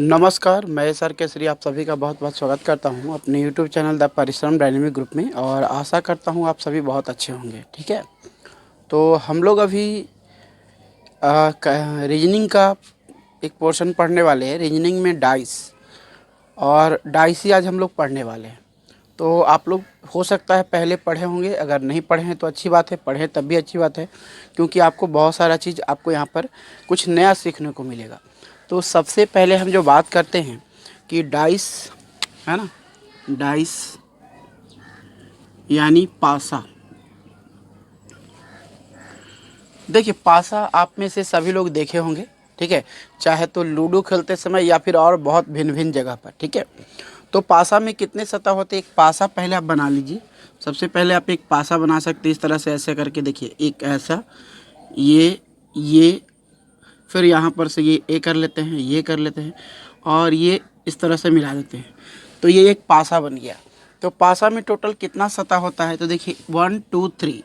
नमस्कार, मैं सर केसरी आप सभी का बहुत-बहुत स्वागत करता हूं अपने यूट्यूब चैनल द परिश्रम डायनेमिक ग्रुप में और आशा करता हूं आप सभी बहुत अच्छे होंगे, ठीक है? तो हम लोग अभी रीजनिंग का एक पोर्शन पढ़ने वाले हैं। रीजनिंग में डाइस और डाइस ही आज हम लोग पढ़ने वाले हैं। तो आप लोग हो सकता है पहले पढ़े होंगे, अगर नहीं पढ़े हैं तो अच्छी बात है, पढ़ें तब भी अच्छी बात है, क्योंकि आपको बहुत सारा चीज़ आपको यहाँ पर कुछ नया सीखने को मिलेगा। तो सबसे पहले हम जो बात करते हैं कि डाइस है ना, डाइस यानी पासा। देखिए, पासा आप में से सभी लोग देखे होंगे, ठीक है, चाहे तो लूडो खेलते समय या फिर और बहुत भिन्न भिन्न जगह पर, ठीक है। तो पासा में कितने सतह होते हैं? एक पासा पहले आप बना लीजिए। सबसे पहले आप एक पासा बना सकते हैं इस तरह से, ऐसे करके देखिए, एक ऐसा, ये फिर यहाँ पर से ये कर लेते हैं, ये कर लेते हैं और ये इस तरह से मिला देते हैं, तो ये एक पासा बन गया। तो पासा में टोटल कितना सतह होता है? तो देखिए 1 2 3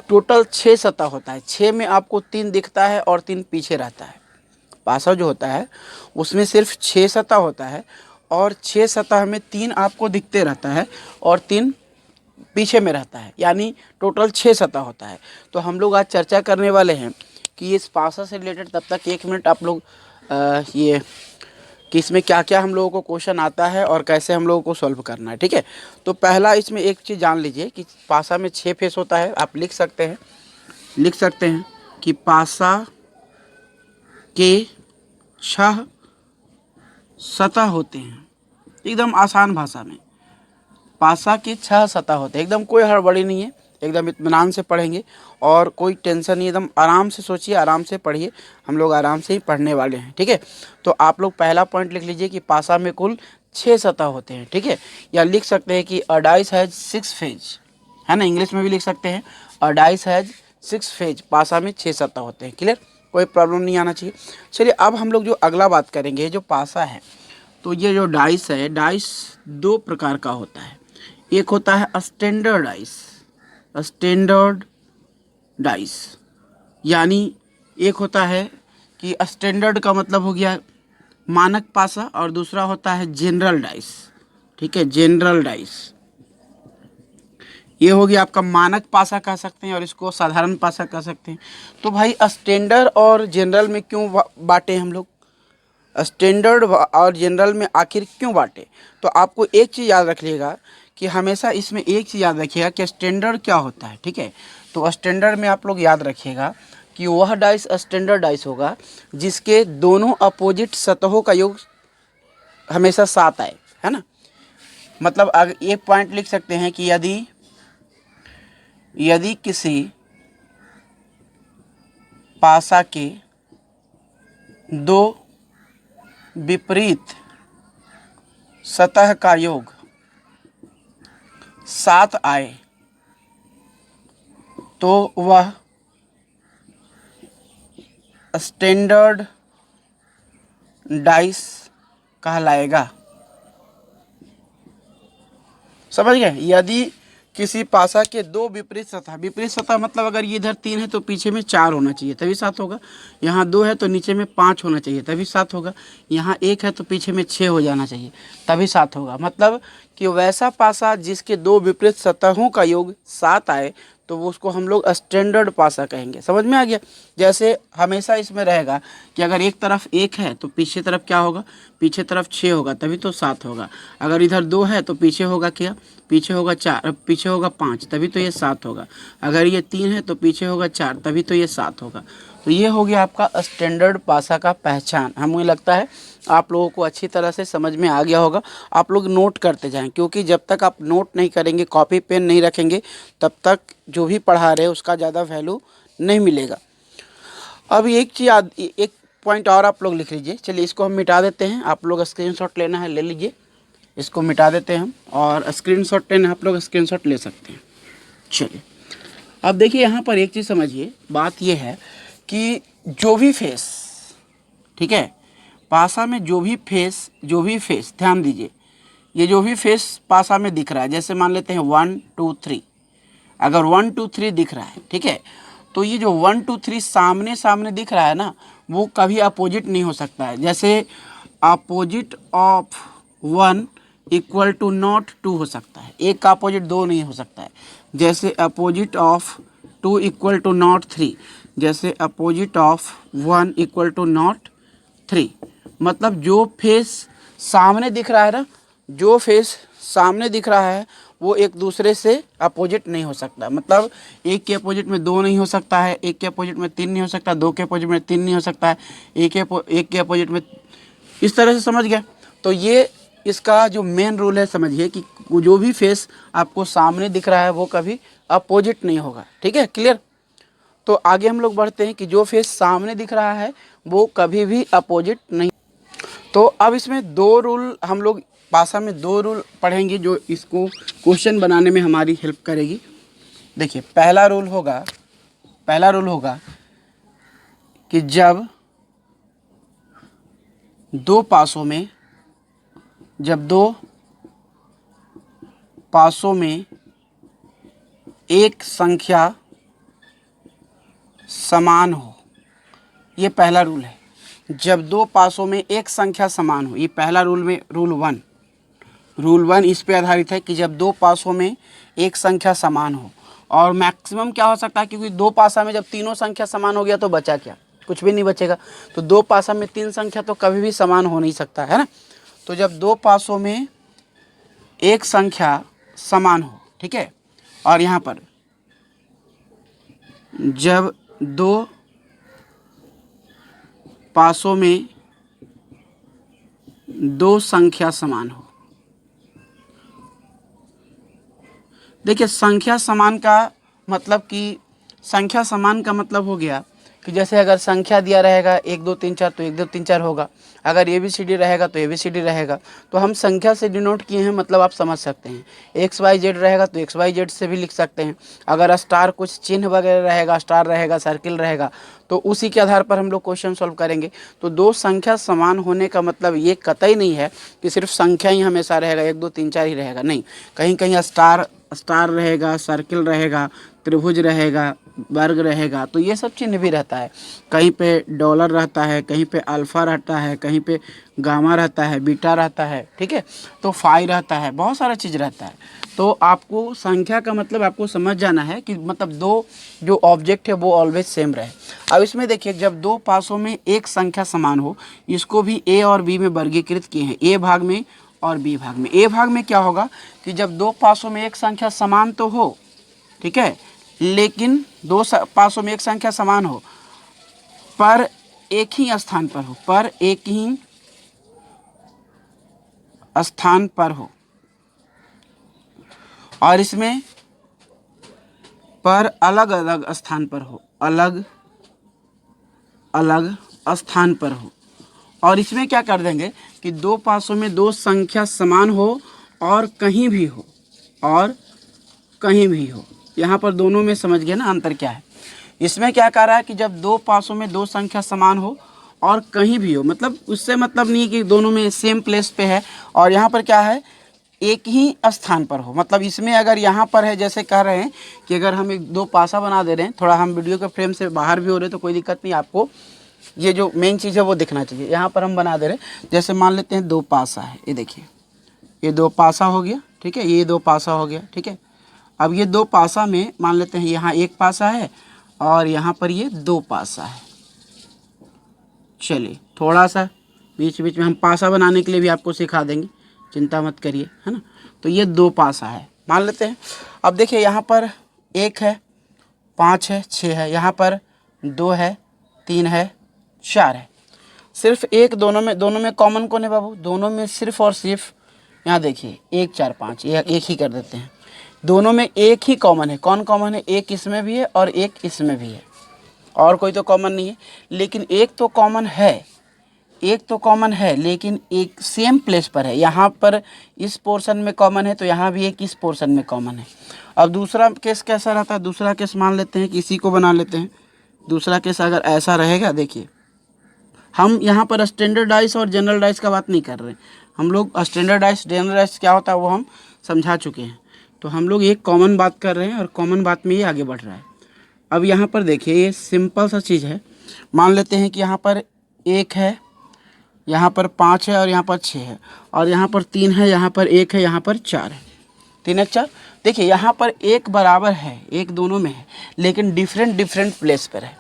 टोटल 6 सतह होता है। 6 में आपको 3 दिखता है और 3 पीछे रहता है। पासा जो होता है उसमें सिर्फ 6 सतह होता है और 6 सतह में 3 आपको दिखते रहता है और 3 पीछे में रहता है, यानी टोटल 6 सतह होता है। तो हम लोग आज चर्चा करने वाले हैं कि इस पासा से रिलेटेड। तब तक 1 मिनट आप लोग ये कि इसमें क्या क्या हम लोगों को क्वेश्चन आता है और कैसे हम लोगों को सॉल्व करना है, ठीक है। तो पहला इसमें एक चीज़ जान लीजिए कि पासा में 6 फेस होता है। आप लिख सकते हैं कि पासा के 6 सतह होते हैं। एकदम आसान भाषा में पासा के 6 सतह होते हैं। एकदम कोई हड़बड़ी नहीं है, एकदम इत्मीनान से पढ़ेंगे और कोई टेंशन नहीं, एकदम आराम से सोचिए, आराम से पढ़िए। हम लोग आराम से ही पढ़ने वाले हैं, ठीक है। तो आप लोग पहला पॉइंट लिख लीजिए कि पासा में कुल 6 सतह होते हैं, ठीक है। या लिख सकते हैं कि अ डाइस हैज 6 फेज, है ना, इंग्लिश में भी लिख सकते हैं अ डाइस हैज 6 फेज। पासा में 6 सतह होते हैं। क्लियर, कोई प्रॉब्लम नहीं आना चाहिए। चलिए अब हम लोग जो अगला बात करेंगे, जो पासा है, तो ये जो डाइस है, डाइस 2 प्रकार का होता है। एक होता है स्टैंडर्ड डाइस, स्टैंडर्ड डाइस, यानी एक होता है कि स्टैंडर्ड का मतलब हो गया मानक पासा और दूसरा होता है जनरल डाइस, ठीक है, जनरल डाइस। ये हो गया आपका मानक पासा कह सकते हैं और इसको साधारण पासा कह सकते हैं। तो भाई स्टैंडर्ड और जनरल में क्यों बांटे हम लोग? स्टैंडर्ड और जनरल में आखिर क्यों बांटे? तो आपको एक चीज़ याद रखिएगा कि हमेशा इसमें एक चीज़ याद रखिएगा कि स्टैंडर्ड क्या होता है, ठीक है। तो स्टैंडर्ड में आप लोग याद रखिएगा कि वह डाइस स्टैंडर्ड डाइस होगा जिसके दोनों अपोजिट सतहों का योग हमेशा 7 आए, है ना। मतलब अगर एक पॉइंट लिख सकते हैं कि यदि किसी पासा के 2 विपरीत सतह का योग 7 आए तो वह स्टैंडर्ड डाइस कहलाएगा। समझ गए? यदि किसी पासा के 2 विपरीत सतह मतलब अगर ये इधर 3 है तो पीछे में 4 होना चाहिए तभी 7 होगा। यहाँ 2 है तो नीचे में 5 होना चाहिए तभी 7 होगा। यहाँ 1 है तो पीछे में 6 हो जाना चाहिए तभी 7 होगा। मतलब कि वैसा पासा जिसके 2 विपरीत सतहों का योग 7 आए तो वो उसको हम लोग स्टैंडर्ड पासा कहेंगे। समझ में आ गया? जैसे हमेशा इसमें रहेगा कि अगर एक तरफ 1 है तो पीछे तरफ क्या होगा? पीछे तरफ 6 होगा तभी तो 7 होगा। अगर इधर 2 है तो पीछे होगा क्या? पीछे होगा 4, पीछे होगा 5 तभी तो ये 7 होगा। अगर ये 3 है तो पीछे होगा 4 तभी तो ये 7 होगा। तो ये हो गया आपका स्टैंडर्ड पासा का पहचान। हमें लगता है आप लोगों को अच्छी तरह से समझ में आ गया होगा। आप लोग नोट करते जाएं, क्योंकि जब तक आप नोट नहीं करेंगे, कॉपी पेन नहीं रखेंगे, तब तक जो भी पढ़ा रहे उसका ज़्यादा वैल्यू नहीं मिलेगा। अब एक पॉइंट और आप लोग लिख लीजिए। चलिए इसको हम मिटा देते हैं। आप लोग स्क्रीनशॉट लेना है ले लीजिए, इसको मिटा देते हैं हम, और स्क्रीनशॉट लेना आप लोग स्क्रीनशॉट ले सकते हैं। चलिए अब देखिए यहाँ पर एक चीज़ समझिए। बात ये है कि जो भी फेस, ठीक है, पासा में जो भी फेस ध्यान दीजिए, ये जो भी फेस पासा में दिख रहा है, जैसे मान लेते हैं 1 2 3, अगर 1 2 3 दिख रहा है, ठीक है, तो ये जो 1 2 3 सामने सामने दिख रहा है ना, वो कभी अपोजिट नहीं हो सकता है। जैसे opposite of 1 equal to not 2 हो सकता है, एक का अपोजिट 2 नहीं हो सकता है। जैसे opposite of 2 equal to not 3, जैसे opposite of 1 equal to not 3। मतलब जो फेस सामने दिख रहा है ना, जो फेस सामने दिख रहा है वो एक दूसरे से अपोजिट नहीं हो सकता। मतलब एक के अपोजिट में 2 नहीं हो सकता है, एक के अपोजिट में 3 नहीं हो सकता, 2 के अपोजिट में 3 नहीं हो सकता है, एक के अपोजिट में, इस तरह से समझ गया। तो ये इसका जो मेन रूल है समझिए कि जो भी फेस आपको सामने दिख रहा है वो कभी अपोजिट नहीं होगा। ठीक है, क्लियर। तो आगे हम लोग बढ़ते हैं कि जो फेस सामने दिख रहा है वो कभी भी अपोजिट नहीं। तो अब इसमें 2 रूल हम लोग पासा में 2 रूल पढ़ेंगे जो इसको क्वेश्चन बनाने में हमारी हेल्प करेगी। देखिए पहला रूल होगा कि जब दो पासों में एक संख्या समान हो, ये पहला रूल है। जब 2 पासों में एक संख्या समान हो, ये पहला रूल में रूल 1 इस पे आधारित है कि जब 2 पासों में एक संख्या समान हो। और मैक्सिमम क्या हो सकता है, क्योंकि 2 पासा में जब तीनों संख्या समान हो गया तो बचा क्या, कुछ भी नहीं बचेगा। तो 2 पासा में 3 संख्या तो कभी भी समान हो नहीं सकता है ना। तो जब 2 पासों में एक संख्या समान हो, ठीक है, और यहाँ पर जब 2 पासों में 2 संख्या समान हो। देखिए संख्या समान का मतलब कि संख्या समान का मतलब हो गया कि जैसे अगर संख्या दिया रहेगा 1 2 3 4 तो 1 2 3 4 होगा, अगर ABCD रहेगा तो ABCD रहेगा। तो हम संख्या से डिनोट किए हैं, मतलब आप समझ सकते हैं। XYZ रहेगा तो XYZ से भी लिख सकते हैं। अगर स्टार कुछ चिन्ह वगैरह रहेगा, स्टार रहेगा, सर्किल रहेगा, तो उसी के आधार पर हम लोग क्वेश्चन सॉल्व करेंगे। तो 2 संख्या समान होने का मतलब ये कतई नहीं है कि सिर्फ संख्या ही हमेशा रहेगा, 1 2 3 4 ही रहेगा, नहीं। कहीं कहीं स्टार रहेगा, सर्किल रहेगा, त्रिभुज रहेगा, वर्ग रहेगा, तो ये सब चिन्ह भी रहता है। कहीं पे डॉलर रहता है, कहीं पे अल्फा रहता है, कहीं पे गामा रहता है, बीटा रहता है, ठीक है, तो फाई रहता है, बहुत सारा चीज़ रहता है। तो आपको संख्या का मतलब आपको समझ जाना है कि मतलब 2 जो ऑब्जेक्ट है वो ऑलवेज सेम रहे। अब इसमें देखिए जब 2 पासों में एक संख्या समान हो, इसको भी A और B में वर्गीकृत किए हैं, A भाग में और B भाग में। A भाग में क्या होगा कि जब 2 पासों में एक संख्या समान तो हो, ठीक है, लेकिन 2 पासों में एक संख्या समान हो पर एक ही स्थान पर हो, और इसमें पर अलग अलग स्थान पर हो, अलग स्थान पर हो। और इसमें क्या कर देंगे कि 2 पासों में 2 संख्या समान हो और कहीं भी हो, यहाँ पर दोनों में समझ गए ना अंतर क्या है। इसमें क्या कह रहा है कि जब 2 पासों में 2 संख्या समान हो और कहीं भी हो, मतलब उससे मतलब नहीं कि दोनों में सेम प्लेस पे है, और यहाँ पर क्या है एक ही स्थान पर हो। मतलब इसमें अगर यहाँ पर है, जैसे कह रहे हैं कि अगर हम 2 पासा बना दे रहे हैं, थोड़ा हम वीडियो के फ्रेम से बाहर भी हो रहे हैं तो कोई दिक्कत नहीं, आपको ये जो मेन चीज़ है वो दिखना चाहिए। यहाँ पर हम बना दे रहे हैं, जैसे मान लेते हैं 2 पासा है, ये देखिए ये 2 पासा हो गया, ठीक है, ये 2 पासा हो गया, ठीक है। अब ये 2 पासा में मान लेते हैं यहाँ 1 पासा है और यहाँ पर ये 2 पासा है। चलिए थोड़ा सा बीच बीच में हम पासा बनाने के लिए भी आपको सिखा देंगे, चिंता मत करिए, है ना। तो ये 2 पासा है मान लेते हैं। अब देखिए यहाँ पर 1 है, 5 है, 6 है, यहाँ पर 2 है, 3 है, 4 है। सिर्फ एक दोनों में कॉमन कौन है बाबू, दोनों में सिर्फ और सिर्फ यहाँ देखिए 1 4 5 एक ही कर देते हैं। दोनों में एक ही कॉमन है, कौन कॉमन है, एक इसमें भी है और एक इसमें भी है, और कोई तो कॉमन नहीं है। लेकिन एक तो कॉमन है लेकिन एक सेम प्लेस पर है, यहाँ पर इस पोर्शन में कॉमन है तो यहाँ भी एक इस पोर्शन में कॉमन है। अब दूसरा केस कैसा रहता है, दूसरा केस मान लेते हैं कि इसी को बना लेते हैं। दूसरा केस अगर ऐसा रहेगा, देखिए हम यहाँ पर स्टैंडर्डाइज और जनरलाइज का बात नहीं कर रहे हैं, हम लोग स्टैंडर्डाइज जनरलाइज क्या होता है वो हम समझा चुके हैं। तो हम लोग एक कॉमन बात कर रहे हैं और कॉमन बात में ये आगे बढ़ रहा है। अब यहाँ पर देखिए ये सिंपल सा चीज़ है मान लेते हैं कि यहाँ पर 1 है, यहाँ पर 5 है और यहाँ पर 6 है, और यहाँ पर 3 है, यहाँ पर 1 है, यहाँ पर 4 है। 3 1 4। देखिए यहाँ पर 1 बराबर है, 1 दोनों में है, लेकिन डिफरेंट प्लेस पर है।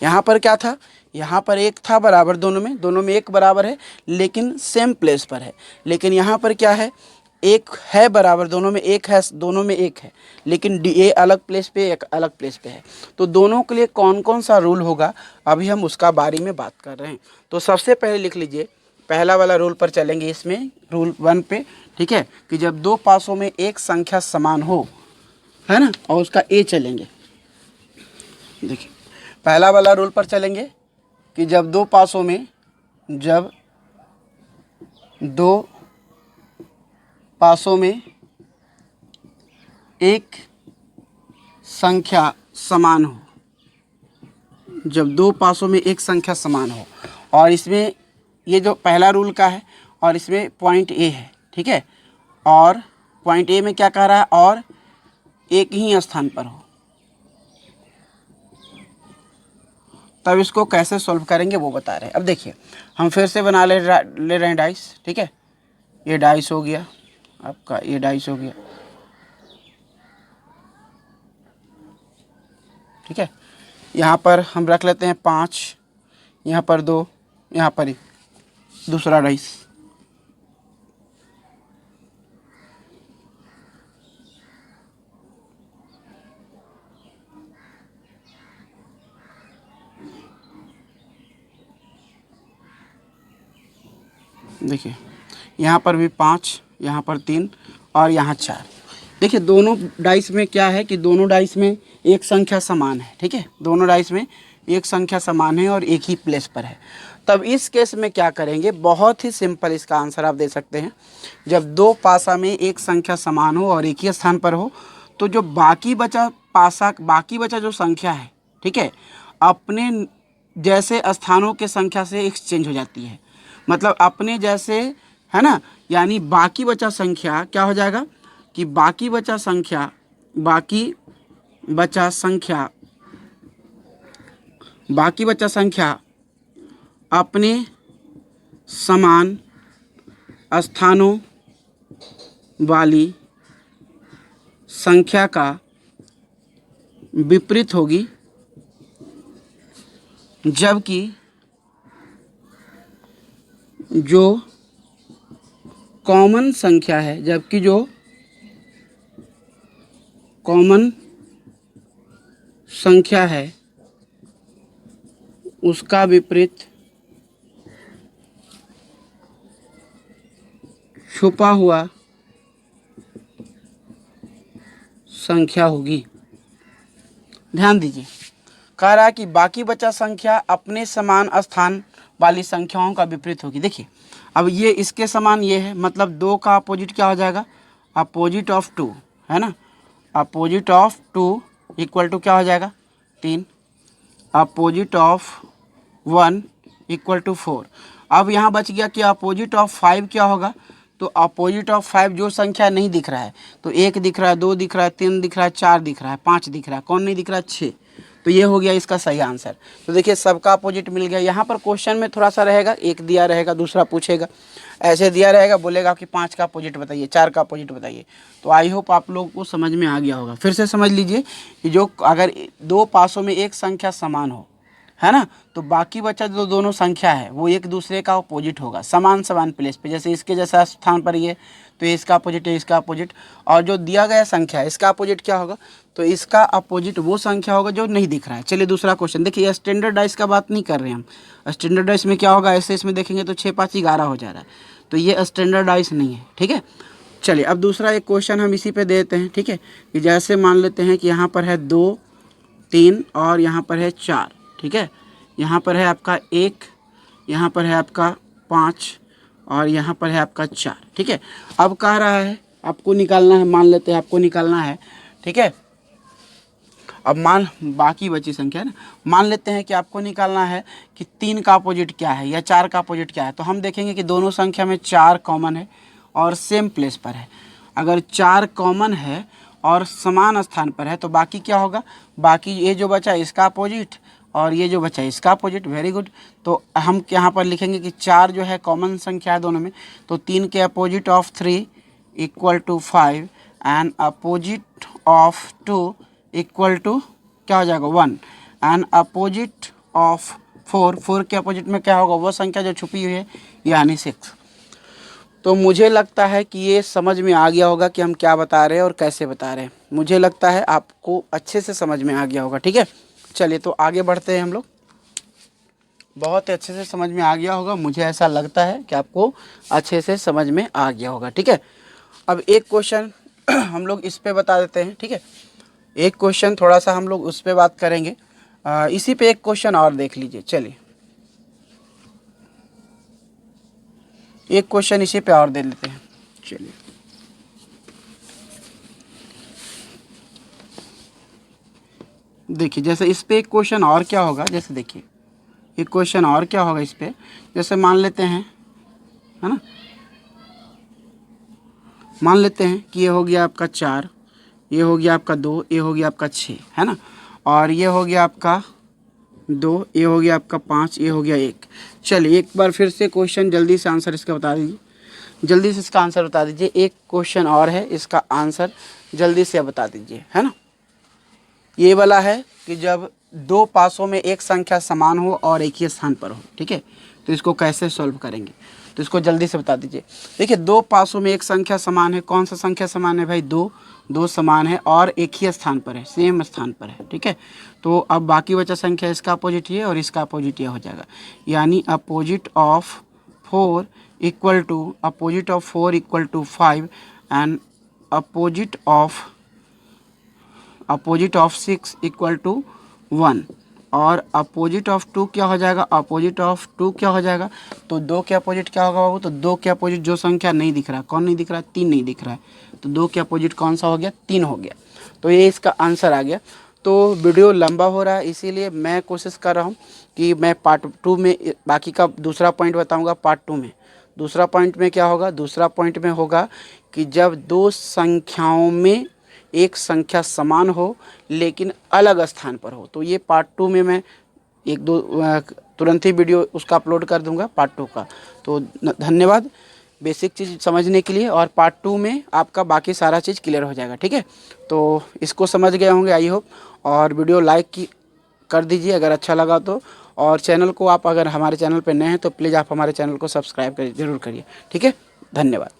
यहाँ पर क्या था, यहाँ पर 1 था बराबर दोनों में 1 बराबर है, लेकिन सेम प्लेस पर है। लेकिन यहाँ पर क्या है, 1 है बराबर दोनों में, 1 है दोनों में, 1 है, लेकिन ए अलग प्लेस पे, एक अलग प्लेस पे है। तो दोनों के लिए कौन कौन सा रूल होगा, अभी हम उसका बारे में बात कर रहे हैं। तो सबसे पहले लिख लीजिए, पहला वाला रूल पर चलेंगे इसमें, रूल 1 पे, ठीक है, कि जब दो पासों में एक संख्या समान हो, है ना, और उसका ए चलेंगे। देखिए पहला वाला रूल पर चलेंगे कि जब दो पासों में एक संख्या समान हो, जब दो पासों में एक संख्या समान हो, और इसमें ये जो पहला रूल का है, और इसमें पॉइंट ए है, ठीक है, और पॉइंट ए में क्या कह रहा है, और एक ही स्थान पर हो, तब इसको कैसे सॉल्व करेंगे वो बता रहे हैं। अब देखिए हम फिर से बना ले रहे हैं डाइस, ठीक है, ये डाइस हो गया आपका, ये डाइस हो गया, ठीक है। यहाँ पर हम रख लेते हैं 5, यहाँ पर 2, यहाँ पर 1, दूसरा डाइस। देखिए यहाँ पर भी 5, यहाँ पर 3 और यहाँ 4। देखिए दोनों डाइस में क्या है कि दोनों डाइस में एक संख्या समान है, ठीक है, दोनों डाइस में एक संख्या समान है और एक ही प्लेस पर है। तब इस केस में क्या करेंगे, बहुत ही सिंपल इसका आंसर आप दे सकते हैं। जब दो पासा में एक संख्या समान हो और एक ही स्थान पर हो, तो जो बाकी बचा जो संख्या है, ठीक है, अपने जैसे स्थानों के संख्या से एक्सचेंज हो जाती है। मतलब अपने जैसे, है ना, यानी बाकी बचा संख्या क्या हो जाएगा कि बाकी बचा संख्या अपने समान स्थानों वाली संख्या का विपरीत होगी, जबकि जो कॉमन संख्या है, उसका विपरीत छुपा हुआ संख्या होगी। ध्यान दीजिए, कह रहा है कि बाकी बचा संख्या अपने समान स्थान वाली संख्याओं का विपरीत होगी। देखिए अब ये इसके समान ये है, मतलब 2 का अपोजिट क्या हो जाएगा, अपोजिट ऑफ 2, है ना, अपोजिट ऑफ 2 इक्वल टू क्या हो जाएगा 3, अपोजिट ऑफ 1 इक्वल टू 4। अब यहाँ बच गया कि अपोजिट ऑफ 5 क्या होगा, तो अपोजिट ऑफ 5 जो संख्या नहीं दिख रहा है, तो 1 दिख रहा है, 2 दिख रहा है, 3 दिख रहा है, 4 दिख रहा है, 5 दिख रहा है, कौन नहीं दिख रहा है, 6। तो ये हो गया इसका सही आंसर। तो देखिए सबका अपोजिट मिल गया। यहाँ पर क्वेश्चन में थोड़ा सा रहेगा, एक दिया रहेगा, दूसरा पूछेगा, ऐसे दिया रहेगा, बोलेगा कि 5 का अपोजिट बताइए, 4 का अपोजिट बताइए। तो आई होप आप लोगों को समझ में आ गया होगा। फिर से समझ लीजिए कि जो अगर दो पासों में एक संख्या समान हो, है ना, तो बाकी बचा जो दोनों संख्या है वो एक दूसरे का अपोजिट होगा, समान प्लेस पे। जैसे इसके जैसा स्थान पर ये, तो इसका अपोजिट है, इसका अपोजिट। और जो दिया गया संख्या है इसका अपोजिट क्या होगा, तो इसका अपोजिट वो संख्या होगा जो नहीं दिख रहा है। चलिए दूसरा क्वेश्चन देखिए, स्टैंडर्ड डाइस का बात नहीं कर रहे हैं हम। स्टैंडर्ड डाइस में क्या होगा, ऐसे इसमें देखेंगे तो 6 5 11 हो जा रहा है, तो ये स्टैंडर्ड डाइस नहीं है, ठीक है। चलिए अब दूसरा एक क्वेश्चन हम इसी पे देते हैं, ठीक है, कि जैसे मान लेते हैं कि यहाँ पर है 2 3 और यहाँ पर है 4, ठीक है, यहाँ पर है आपका 1, यहाँ पर है आपका 5 और यहाँ पर है आपका 4, ठीक है। अब कह रहा है आपको निकालना है, मान लेते हैं आपको निकालना है, ठीक है। अब बाकी बची संख्या ना, मान लेते हैं कि आपको निकालना है कि 3 का अपोजिट क्या है या 4 का अपोजिट क्या है। तो हम देखेंगे कि दोनों संख्या में 4 कॉमन है और सेम प्लेस पर है। अगर 4 कॉमन है और समान स्थान पर है तो बाकी क्या होगा, बाकी ये जो बचा इसका अपोजिट और ये जो बचा है इसका अपोजिट। Very good. तो हम यहाँ पर लिखेंगे कि 4 जो है कॉमन संख्या है दोनों में, तो 3 के opposite of 3 equal to 5 and opposite of 2 equal to क्या हो जाएगा 1 एंड अपोजिट ऑफ 4 के अपोजिट में क्या होगा, वो संख्या जो छुपी हुई है यानी 6। तो मुझे लगता है कि ये समझ में आ गया होगा कि हम क्या बता रहे हैं और कैसे बता रहे हैं। मुझे लगता है आपको अच्छे से समझ में आ गया होगा। ठीक है, चलिए तो आगे बढ़ते हैं हम लोग। बहुत ही अच्छे से समझ में आ गया होगा, मुझे ऐसा लगता है कि आपको अच्छे से समझ में आ गया होगा। ठीक है, अब एक क्वेश्चन हम लोग इस पे बता देते हैं। ठीक है, एक क्वेश्चन थोड़ा सा हम लोग उस पे बात करेंगे। इसी पे एक क्वेश्चन और देख लीजिए। चलिए एक क्वेश्चन इसी पे और दे लेते हैं। चलिए देखिए, जैसे इस पे एक क्वेश्चन और क्या होगा, जैसे देखिए एक क्वेश्चन और क्या होगा इस पे, जैसे मान लेते हैं, है ना, मान लेते हैं कि ये हो गया आपका 4, ये हो गया आपका 2, ये हो गया आपका 6, है ना, और ये हो गया आपका 2, ये हो गया आपका 5, ये हो गया 1। चलिए एक बार फिर से क्वेश्चन जल्दी से आंसर इसका बता दीजिए, जल्दी से इसका आंसर बता दीजिए। एक क्वेश्चन और है, इसका आंसर जल्दी से बता दीजिए, है ना। ये वाला है कि जब 2 पासों में एक संख्या समान हो और एक ही स्थान पर हो। ठीक है, तो इसको कैसे सॉल्व करेंगे, तो इसको जल्दी से बता दीजिए। देखिए 2 पासों में एक संख्या समान है, कौन सा संख्या समान है भाई, 2 समान है और एक ही स्थान पर है, सेम स्थान पर है। ठीक है, तो अब बाकी बचा संख्या इसका अपोजिट ये और इसका अपोजिट ये हो जाएगा, यानी opposite of 4 equal to opposite of 4 equal to 5 and opposite of 6 equal to 1 और अपोजिट ऑफ 2 क्या हो जाएगा, अपोजिट ऑफ 2 क्या हो जाएगा, तो 2 के अपोजिट क्या होगा बाबू, तो 2 के अपोजिट जो संख्या नहीं दिख रहा, कौन नहीं दिख रहा, 3 नहीं दिख रहा है, तो 2 के अपोजिट कौन सा हो गया, 3 हो गया। तो ये इसका आंसर आ गया। तो वीडियो लंबा हो रहा है, इसीलिए मैं कोशिश कर रहा हूँ कि मैं पार्ट 2 में बाकी का दूसरा पॉइंट बताऊँगा। पार्ट 2 में दूसरा पॉइंट में क्या होगा, दूसरा पॉइंट में होगा कि जब 2 संख्याओं में एक संख्या समान हो लेकिन अलग स्थान पर हो। तो ये पार्ट 2 में मैं एक दो तुरंत ही वीडियो उसका अपलोड कर दूंगा पार्ट 2 का। तो धन्यवाद बेसिक चीज़ समझने के लिए, और पार्ट 2 में आपका बाकी सारा चीज़ क्लियर हो जाएगा। ठीक है, तो इसको समझ गए होंगे आई होप, और वीडियो लाइक कर दीजिए अगर अच्छा लगा तो, और चैनल को आप अगर हमारे चैनल पर नए हैं तो प्लीज़ आप हमारे चैनल को सब्सक्राइब करिए, ज़रूर करिए। ठीक है, धन्यवाद।